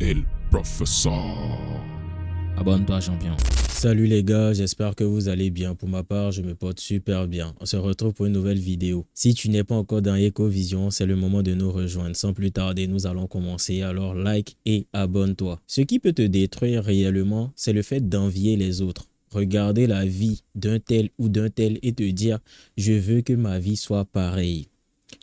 El Professeur. Abonne-toi, champion. Salut les gars, j'espère que vous allez bien. Pour ma part, je me porte super bien. On se retrouve pour une nouvelle vidéo. Si tu n'es pas encore dans Ecovision, c'est le moment de nous rejoindre. Sans plus tarder, nous allons commencer. Alors like et abonne-toi. Ce qui peut te détruire réellement, c'est le fait d'envier les autres. Regarder la vie d'un tel ou d'un tel et te dire « je veux que ma vie soit pareille ».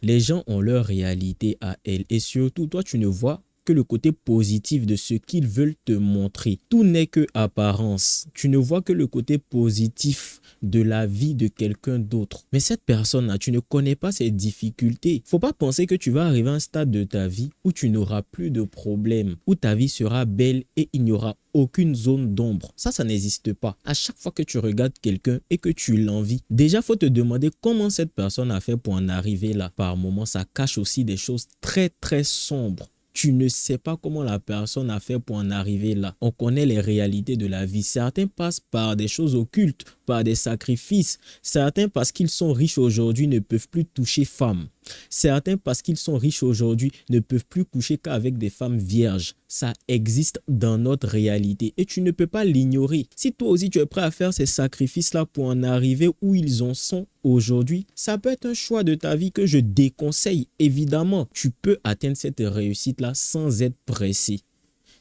Les gens ont leur réalité à elles et surtout, toi, tu ne vois que le côté positif de ce qu'ils veulent te montrer. Tout n'est que apparence. Tu ne vois que le côté positif de la vie de quelqu'un d'autre. Mais cette personne-là, tu ne connais pas ses difficultés. Faut pas penser que tu vas arriver à un stade de ta vie où tu n'auras plus de problèmes, où ta vie sera belle et il n'y aura aucune zone d'ombre. Ça n'existe pas. À chaque fois que tu regardes quelqu'un et que tu l'envies, déjà, faut te demander comment cette personne a fait pour en arriver là. Par moments, ça cache aussi des choses très, très sombres. Tu ne sais pas comment la personne a fait pour en arriver là. On connaît les réalités de la vie. Certains passent par des choses occultes, par des sacrifices. Certains, parce qu'ils sont riches aujourd'hui, ne peuvent plus toucher femme. Certains, parce qu'ils sont riches aujourd'hui, ne peuvent plus coucher qu'avec des femmes vierges. Ça existe dans notre réalité et tu ne peux pas l'ignorer. Si toi aussi tu es prêt à faire ces sacrifices-là pour en arriver où ils en sont aujourd'hui, ça peut être un choix de ta vie que je déconseille. Évidemment, tu peux atteindre cette réussite-là sans être pressé.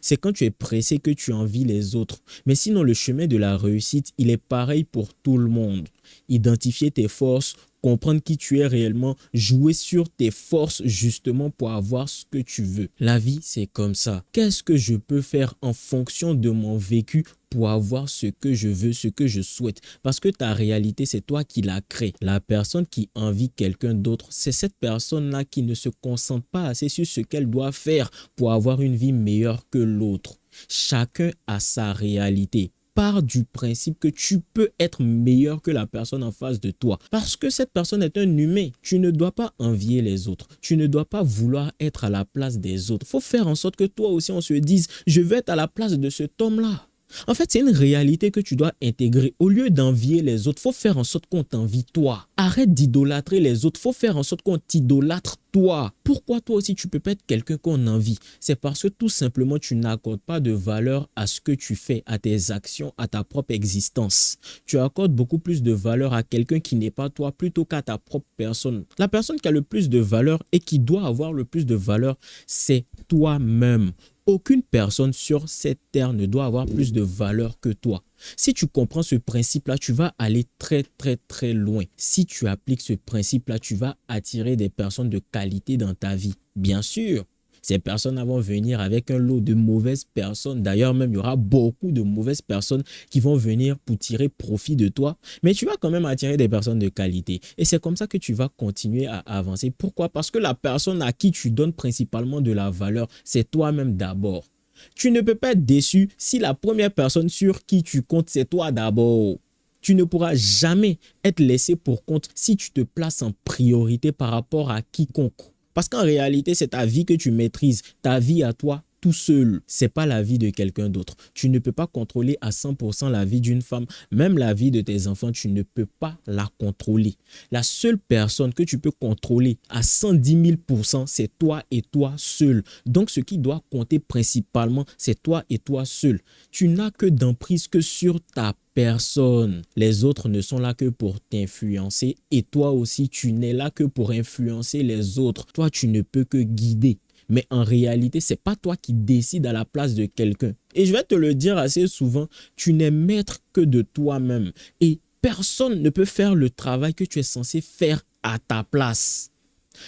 C'est quand tu es pressé que tu envies les autres. Mais sinon, le chemin de la réussite, il est pareil pour tout le monde. Identifier tes forces, comprendre qui tu es réellement, jouer sur tes forces justement pour avoir ce que tu veux. La vie, c'est comme ça. Qu'est-ce que je peux faire en fonction de mon vécu pour avoir ce que je veux, ce que je souhaite? Parce que ta réalité, c'est toi qui la crée. La personne qui envie quelqu'un d'autre, c'est cette personne-là qui ne se concentre pas assez sur ce qu'elle doit faire pour avoir une vie meilleure que l'autre. Chacun a sa réalité. Pars du principe que tu peux être meilleur que la personne en face de toi. Parce que cette personne est un humain. Tu ne dois pas envier les autres. Tu ne dois pas vouloir être à la place des autres. Il faut faire en sorte que toi aussi on se dise « je veux être à la place de cet homme-là ». En fait, c'est une réalité que tu dois intégrer. Au lieu d'envier les autres, il faut faire en sorte qu'on t'envie toi. Arrête d'idolâtrer les autres. Il faut faire en sorte qu'on t'idolâtre toi. Pourquoi toi aussi tu peux pas être quelqu'un qu'on envie? C'est parce que tout simplement tu n'accordes pas de valeur à ce que tu fais, à tes actions, à ta propre existence. Tu accordes beaucoup plus de valeur à quelqu'un qui n'est pas toi plutôt qu'à ta propre personne. La personne qui a le plus de valeur et qui doit avoir le plus de valeur, c'est toi-même. Aucune personne sur cette terre ne doit avoir plus de valeur que toi. Si tu comprends ce principe-là, tu vas aller très, très, très loin. Si tu appliques ce principe-là, tu vas attirer des personnes de qualité dans ta vie. Bien sûr, ces personnes vont venir avec un lot de mauvaises personnes. D'ailleurs, même, il y aura beaucoup de mauvaises personnes qui vont venir pour tirer profit de toi. Mais tu vas quand même attirer des personnes de qualité. Et c'est comme ça que tu vas continuer à avancer. Pourquoi? Parce que la personne à qui tu donnes principalement de la valeur, c'est toi-même d'abord. Tu ne peux pas être déçu si la première personne sur qui tu comptes, c'est toi d'abord. Tu ne pourras jamais être laissé pour compte si tu te places en priorité par rapport à quiconque. Parce qu'en réalité, c'est ta vie que tu maîtrises, ta vie à toi tout seul. C'est pas la vie de quelqu'un d'autre. Tu ne peux pas contrôler à 100% la vie d'une femme. Même la vie de tes enfants, tu ne peux pas la contrôler. La seule personne que tu peux contrôler à 110 000%, c'est toi et toi seul. Donc, ce qui doit compter principalement, c'est toi et toi seul. Tu n'as que d'emprise que sur ta personne. Les autres ne sont là que pour t'influencer et toi aussi, tu n'es là que pour influencer les autres. Toi, tu ne peux que guider. Mais en réalité, ce n'est pas toi qui décides à la place de quelqu'un. Et je vais te le dire assez souvent, tu n'es maître que de toi-même. Et personne ne peut faire le travail que tu es censé faire à ta place.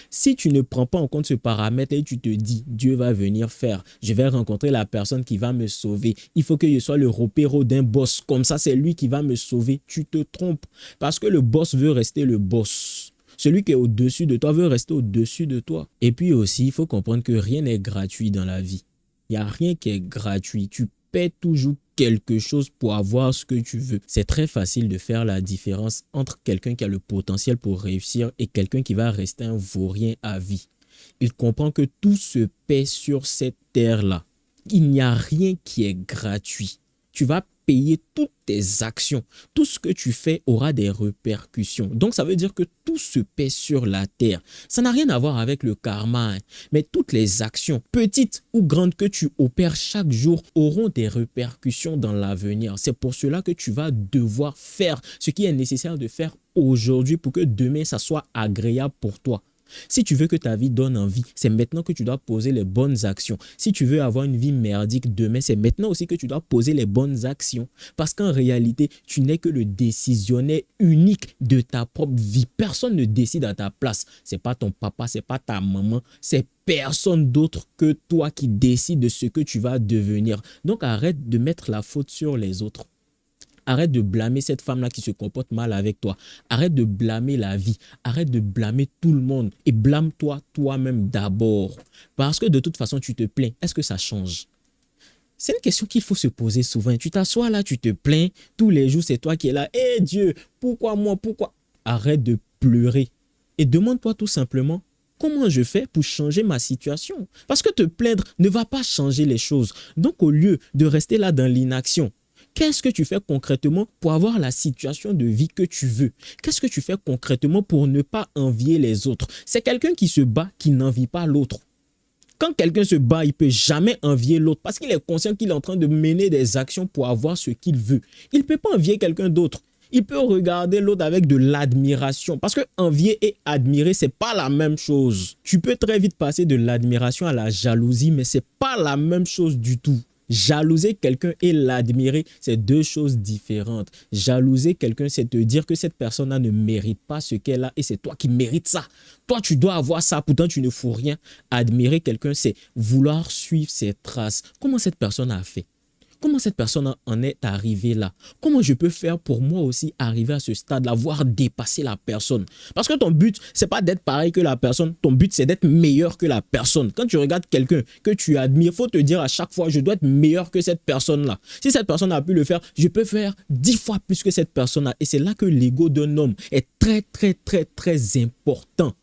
Si tu ne prends pas en compte ce paramètre et tu te dis, Dieu va venir faire, je vais rencontrer la personne qui va me sauver. Il faut que je sois le repéro d'un boss. Comme ça, c'est lui qui va me sauver. Tu te trompes parce que le boss veut rester le boss. Celui qui est au-dessus de toi veut rester au-dessus de toi. Et puis aussi, il faut comprendre que rien n'est gratuit dans la vie. Il n'y a rien qui est gratuit. Tu paies toujours quelque chose pour avoir ce que tu veux. C'est très facile de faire la différence entre quelqu'un qui a le potentiel pour réussir et quelqu'un qui va rester un vaurien à vie. Il comprend que tout se paie sur cette terre-là. Il n'y a rien qui est gratuit. Tu vas payer toutes tes actions. Tout ce que tu fais aura des répercussions. Donc, ça veut dire que tout se paie sur la terre. Ça n'a rien à voir avec le karma, hein. Mais toutes les actions, petites ou grandes, que tu opères chaque jour auront des répercussions dans l'avenir. C'est pour cela que tu vas devoir faire ce qui est nécessaire de faire aujourd'hui pour que demain, ça soit agréable pour toi. Si tu veux que ta vie donne envie, c'est maintenant que tu dois poser les bonnes actions. Si tu veux avoir une vie merdique demain, c'est maintenant aussi que tu dois poser les bonnes actions. Parce qu'en réalité, tu n'es que le décisionnaire unique de ta propre vie. Personne ne décide à ta place. C'est pas ton papa, c'est pas ta maman, c'est personne d'autre que toi qui décide de ce que tu vas devenir. Donc arrête de mettre la faute sur les autres. Arrête de blâmer cette femme-là qui se comporte mal avec toi. Arrête de blâmer la vie. Arrête de blâmer tout le monde. Et blâme-toi toi-même d'abord. Parce que de toute façon, tu te plains. Est-ce que ça change? C'est une question qu'il faut se poser souvent. Tu t'assois là, tu te plains. Tous les jours, c'est toi qui es là. Eh Dieu, pourquoi moi? Pourquoi? Arrête de pleurer. Et demande-toi tout simplement, comment je fais pour changer ma situation? Parce que te plaindre ne va pas changer les choses. Donc, au lieu de rester là dans l'inaction, qu'est-ce que tu fais concrètement pour avoir la situation de vie que tu veux? Qu'est-ce que tu fais concrètement pour ne pas envier les autres? C'est quelqu'un qui se bat, qui n'envie pas l'autre. Quand quelqu'un se bat, il ne peut jamais envier l'autre parce qu'il est conscient qu'il est en train de mener des actions pour avoir ce qu'il veut. Il ne peut pas envier quelqu'un d'autre. Il peut regarder l'autre avec de l'admiration parce que envier et admirer, ce n'est pas la même chose. Tu peux très vite passer de l'admiration à la jalousie, mais ce n'est pas la même chose du tout. Jalouser quelqu'un et l'admirer, c'est deux choses différentes. Jalouser quelqu'un, c'est te dire que cette personne-là ne mérite pas ce qu'elle a et c'est toi qui mérites ça. Toi, tu dois avoir ça, pourtant tu ne fous rien. Admirer quelqu'un, c'est vouloir suivre ses traces. Comment cette personne a fait? Comment cette personne en est arrivée là? Comment je peux faire pour moi aussi arriver à ce stade-là, voire dépasser la personne? Parce que ton but, c'est pas d'être pareil que la personne. Ton but, c'est d'être meilleur que la personne. Quand tu regardes quelqu'un que tu admires, il faut te dire à chaque fois, je dois être meilleur que cette personne-là. Si cette personne a pu le faire, je peux faire 10 fois plus que cette personne-là. Et c'est là que l'ego d'un homme est très, très, très, très important.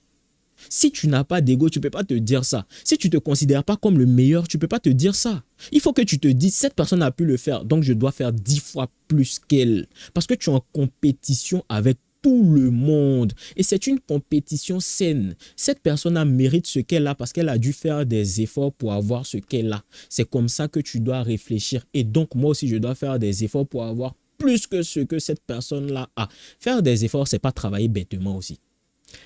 Si tu n'as pas d'ego, tu ne peux pas te dire ça. Si tu ne te considères pas comme le meilleur, tu ne peux pas te dire ça. Il faut que tu te dises, cette personne a pu le faire, donc je dois faire 10 fois plus qu'elle. Parce que tu es en compétition avec tout le monde. Et c'est une compétition saine. Cette personne mérite ce qu'elle a parce qu'elle a dû faire des efforts pour avoir ce qu'elle a. C'est comme ça que tu dois réfléchir. Et donc, moi aussi, je dois faire des efforts pour avoir plus que ce que cette personne-là a. Faire des efforts, ce n'est pas travailler bêtement aussi.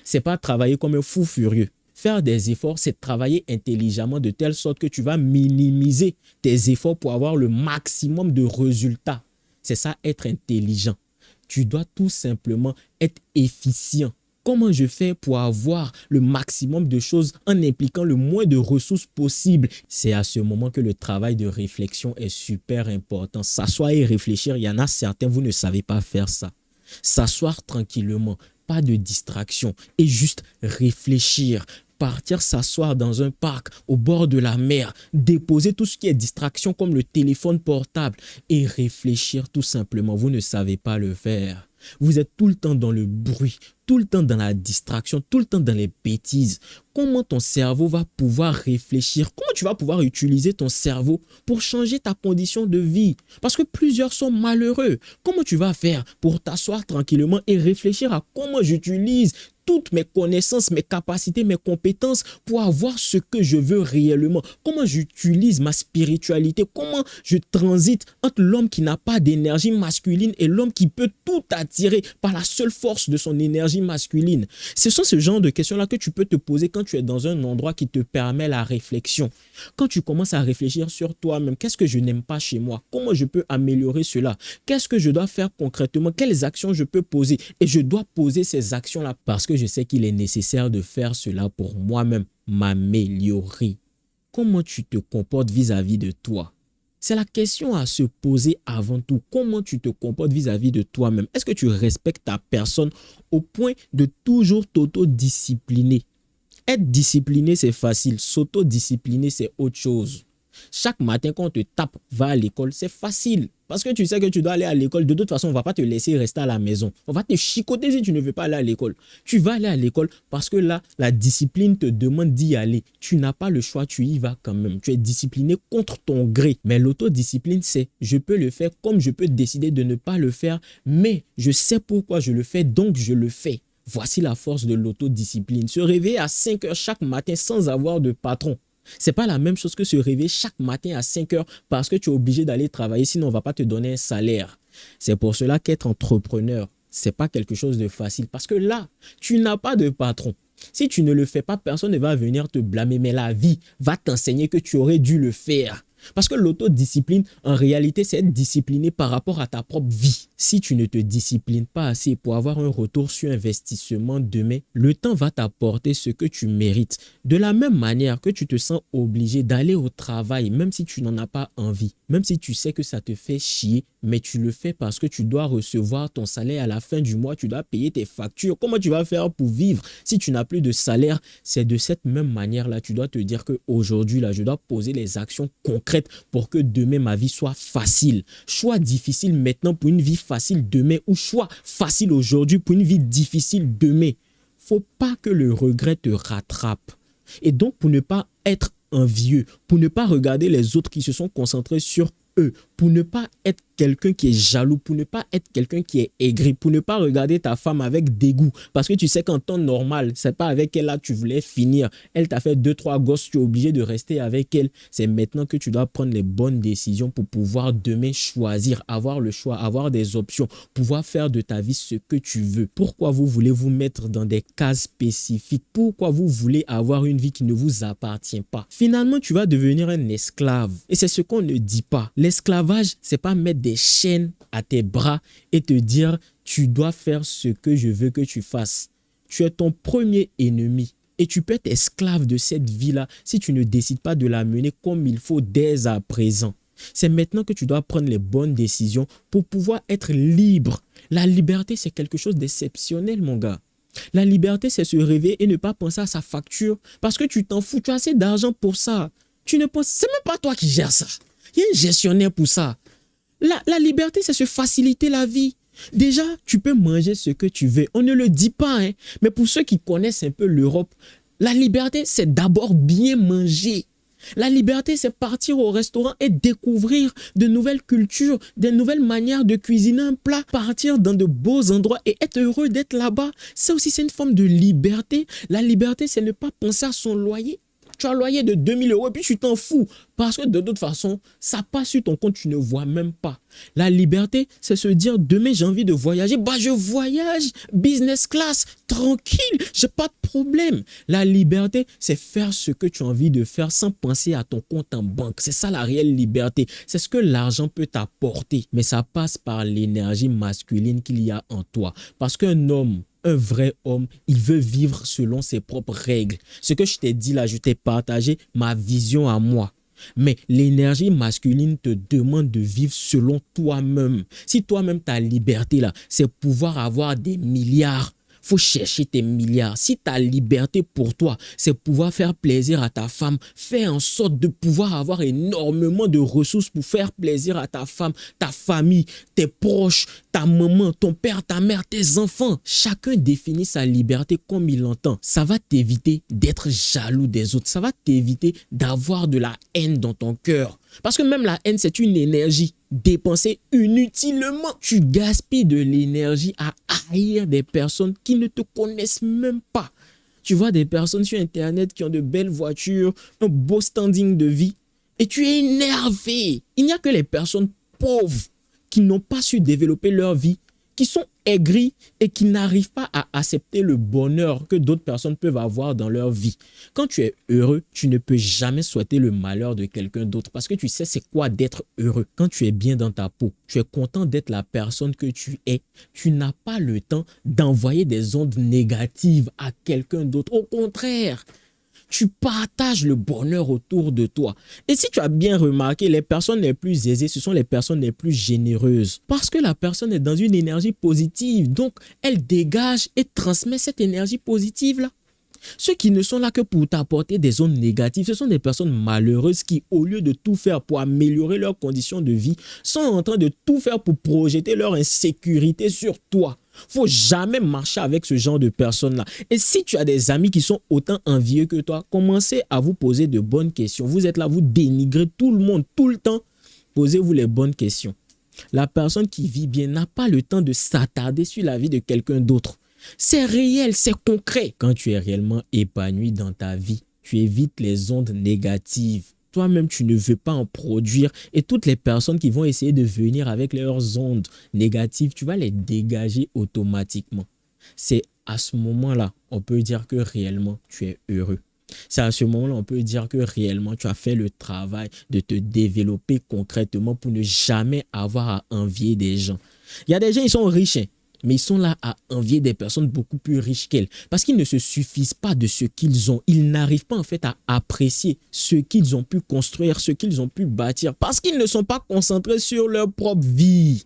C'est pas travailler comme un fou furieux. Faire des efforts, c'est travailler intelligemment de telle sorte que tu vas minimiser tes efforts pour avoir le maximum de résultats. C'est ça, être intelligent. Tu dois tout simplement être efficient. Comment je fais pour avoir le maximum de choses en impliquant le moins de ressources possible? C'est à ce moment que le travail de réflexion est super important. S'asseoir et réfléchir, il y en a certains, vous ne savez pas faire ça. S'asseoir tranquillement, pas de distraction et juste réfléchir. Partir s'asseoir dans un parc au bord de la mer, déposer tout ce qui est distraction comme le téléphone portable et réfléchir tout simplement. Vous ne savez pas le faire. Vous êtes tout le temps dans le bruit, tout le temps dans la distraction, tout le temps dans les bêtises. Comment ton cerveau va pouvoir réfléchir? Comment tu vas pouvoir utiliser ton cerveau pour changer ta condition de vie? Parce que plusieurs sont malheureux. Comment tu vas faire pour t'asseoir tranquillement et réfléchir à comment j'utilise toutes mes connaissances, mes capacités, mes compétences pour avoir ce que je veux réellement? Comment j'utilise ma spiritualité? Comment je transite entre l'homme qui n'a pas d'énergie masculine et l'homme qui peut tout attirer par la seule force de son énergie masculine? Ce sont ce genre de questions-là que tu peux te poser quand tu es dans un endroit qui te permet la réflexion. Quand tu commences à réfléchir sur toi-même, qu'est-ce que je n'aime pas chez moi? Comment je peux améliorer cela? Qu'est-ce que je dois faire concrètement? Quelles actions je peux poser? Et je dois poser ces actions-là parce que je sais qu'il est nécessaire de faire cela pour moi-même, m'améliorer. Comment tu te comportes vis-à-vis de toi? C'est la question à se poser avant tout. Comment tu te comportes vis-à-vis de toi-même? Est-ce que tu respectes ta personne au point de toujours t'auto-discipliner? Être discipliné, c'est facile. S'auto-discipliner, c'est autre chose. Chaque matin, quand on te tape, va à l'école, c'est facile. Parce que tu sais que tu dois aller à l'école. De toute façon, on ne va pas te laisser rester à la maison. On va te chicoter si tu ne veux pas aller à l'école. Tu vas aller à l'école parce que là, la discipline te demande d'y aller. Tu n'as pas le choix, tu y vas quand même. Tu es discipliné contre ton gré. Mais l'autodiscipline, c'est je peux le faire comme je peux décider de ne pas le faire, mais je sais pourquoi je le fais, donc je le fais. Voici la force de l'autodiscipline. Se réveiller à 5 heures chaque matin sans avoir de patron. C'est pas la même chose que se réveiller chaque matin à 5 heures parce que tu es obligé d'aller travailler, sinon on va pas te donner un salaire. C'est pour cela qu'être entrepreneur, c'est pas quelque chose de facile parce que là, tu n'as pas de patron. Si tu ne le fais pas, personne ne va venir te blâmer, mais la vie va t'enseigner que tu aurais dû le faire. Parce que l'autodiscipline, en réalité, c'est être discipliné par rapport à ta propre vie. Si tu ne te disciplines pas assez pour avoir un retour sur investissement demain, le temps va t'apporter ce que tu mérites. De la même manière que tu te sens obligé d'aller au travail, même si tu n'en as pas envie, même si tu sais que ça te fait chier, mais tu le fais parce que tu dois recevoir ton salaire à la fin du mois, tu dois payer tes factures. Comment tu vas faire pour vivre si tu n'as plus de salaire? C'est de cette même manière-là, tu dois te dire qu'aujourd'hui, là, je dois poser les actions concrètes pour que demain ma vie soit facile. Choix difficile maintenant pour une vie facile demain ou choix facile aujourd'hui pour une vie difficile demain. Faut pas que le regret te rattrape. Et donc pour ne pas être envieux, pour ne pas regarder les autres qui se sont concentrés sur eux, pour ne pas être quelqu'un qui est jaloux, pour ne pas être quelqu'un qui est aigri, pour ne pas regarder ta femme avec dégoût. Parce que tu sais qu'en temps normal, c'est pas avec elle là tu voulais finir. Elle t'a fait 2-3 gosses, tu es obligé de rester avec elle. C'est maintenant que tu dois prendre les bonnes décisions pour pouvoir demain choisir, avoir le choix, avoir des options, pouvoir faire de ta vie ce que tu veux. Pourquoi vous voulez vous mettre dans des cases spécifiques? Pourquoi vous voulez avoir une vie qui ne vous appartient pas? Finalement, tu vas devenir un esclave. Et c'est ce qu'on ne dit pas. L'esclavage, c'est pas mettre des chaînes à tes bras et te dire tu dois faire ce que je veux que tu fasses. Tu es ton premier ennemi et tu peux être esclave de cette vie-là si tu ne décides pas de la mener comme il faut dès à présent. C'est maintenant que tu dois prendre les bonnes décisions pour pouvoir être libre. La liberté, c'est quelque chose d'exceptionnel, mon gars. La liberté, c'est se réveiller et ne pas penser à sa facture parce que tu t'en fous, tu as assez d'argent pour ça. Tu ne penses, c'est même pas toi qui gères ça. Il y a un gestionnaire pour ça. La liberté, c'est se faciliter la vie. Déjà, tu peux manger ce que tu veux. On ne le dit pas, hein. Mais pour ceux qui connaissent un peu l'Europe, la liberté, c'est d'abord bien manger. La liberté, c'est partir au restaurant et découvrir de nouvelles cultures, de nouvelles manières de cuisiner un plat, partir dans de beaux endroits et être heureux d'être là-bas. Ça aussi, c'est une forme de liberté. La liberté, c'est ne pas penser à son loyer. Tu as un loyer de 2000 € et puis tu t'en fous parce que de toute façon, ça passe sur ton compte, tu ne vois même pas. La liberté, c'est se dire demain j'ai envie de voyager, bah je voyage, business class, tranquille, j'ai pas de problème. La liberté, c'est faire ce que tu as envie de faire sans penser à ton compte en banque. C'est ça la réelle liberté. C'est ce que l'argent peut t'apporter, mais ça passe par l'énergie masculine qu'il y a en toi. Parce qu'un homme, un vrai homme, il veut vivre selon ses propres règles. Ce que je t'ai dit là, je t'ai partagé ma vision à moi. Mais l'énergie masculine te demande de vivre selon toi-même. Si toi-même ta liberté là, c'est pouvoir avoir des milliards, faut chercher tes milliards. Si ta liberté pour toi, c'est pouvoir faire plaisir à ta femme, fais en sorte de pouvoir avoir énormément de ressources pour faire plaisir à ta femme, ta famille, tes proches, ta maman, ton père, ta mère, tes enfants. Chacun définit sa liberté comme il l'entend. Ça va t'éviter d'être jaloux des autres. Ça va t'éviter d'avoir de la haine dans ton cœur. Parce que même la haine, c'est une énergie dépensée inutilement. Tu gaspilles de l'énergie à haïr des personnes qui ne te connaissent même pas. Tu vois des personnes sur Internet qui ont de belles voitures, un beau standing de vie, et tu es énervé. Il n'y a que les personnes pauvres qui n'ont pas su développer leur vie, qui sont aigris et qui n'arrivent pas à accepter le bonheur que d'autres personnes peuvent avoir dans leur vie. Quand tu es heureux, tu ne peux jamais souhaiter le malheur de quelqu'un d'autre parce que tu sais c'est quoi d'être heureux. Quand tu es bien dans ta peau, tu es content d'être la personne que tu es. Tu n'as pas le temps d'envoyer des ondes négatives à quelqu'un d'autre. Au contraire, tu partages le bonheur autour de toi. Et si tu as bien remarqué, les personnes les plus aisées, ce sont les personnes les plus généreuses. Parce que la personne est dans une énergie positive. Donc, elle dégage et transmet cette énergie positive-là. Ceux qui ne sont là que pour t'apporter des ondes négatives, ce sont des personnes malheureuses qui, au lieu de tout faire pour améliorer leurs conditions de vie, sont en train de tout faire pour projeter leur insécurité sur toi. Faut jamais marcher avec ce genre de personnes-là. Et si tu as des amis qui sont autant envieux que toi, commencez à vous poser de bonnes questions. Vous êtes là, vous dénigrez tout le monde, tout le temps. Posez-vous les bonnes questions. La personne qui vit bien n'a pas le temps de s'attarder sur la vie de quelqu'un d'autre. C'est réel, c'est concret. Quand tu es réellement épanoui dans ta vie, tu évites les ondes négatives. Toi-même, tu ne veux pas en produire et toutes les personnes qui vont essayer de venir avec leurs ondes négatives, tu vas les dégager automatiquement. C'est à ce moment-là, on peut dire que réellement, tu es heureux. C'est à ce moment-là, on peut dire que réellement, tu as fait le travail de te développer concrètement pour ne jamais avoir à envier des gens. Il y a des gens, ils sont riches, hein, mais ils sont là à envier des personnes beaucoup plus riches qu'elles parce qu'ils ne se suffisent pas de ce qu'ils ont. Ils n'arrivent pas en fait à apprécier ce qu'ils ont pu construire, ce qu'ils ont pu bâtir parce qu'ils ne sont pas concentrés sur leur propre vie.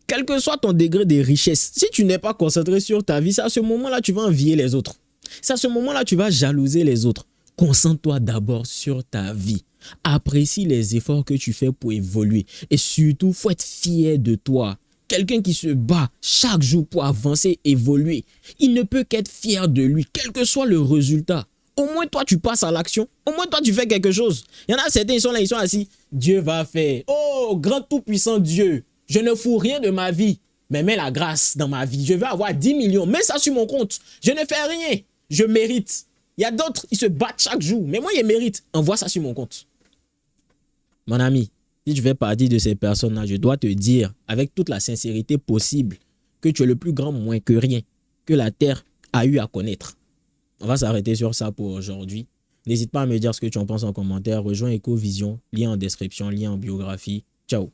Quel que soit ton degré de richesse, si tu n'es pas concentré sur ta vie, c'est à ce moment-là tu vas envier les autres. C'est à ce moment-là tu vas jalouser les autres. Concentre-toi d'abord sur ta vie. Apprécie les efforts que tu fais pour évoluer et surtout, faut être fier de toi. Quelqu'un qui se bat chaque jour pour avancer, évoluer, il ne peut qu'être fier de lui, quel que soit le résultat. Au moins, toi, tu passes à l'action. Au moins, toi, tu fais quelque chose. Il y en a certains, ils sont là, ils sont assis. Dieu va faire. Oh, grand tout-puissant Dieu, je ne fous rien de ma vie, mais mets la grâce dans ma vie. Je vais avoir 10 millions, mets ça sur mon compte. Je ne fais rien, je mérite. Il y a d'autres, ils se battent chaque jour, mais moi, je mérite. Envoie ça sur mon compte. Mon ami, si tu fais partie de ces personnes-là, je dois te dire avec toute la sincérité possible que tu es le plus grand moins que rien que la terre a eu à connaître. On va s'arrêter sur ça pour aujourd'hui. N'hésite pas à me dire ce que tu en penses en commentaire. Rejoins Ecovision, lien en description, lien en biographie. Ciao.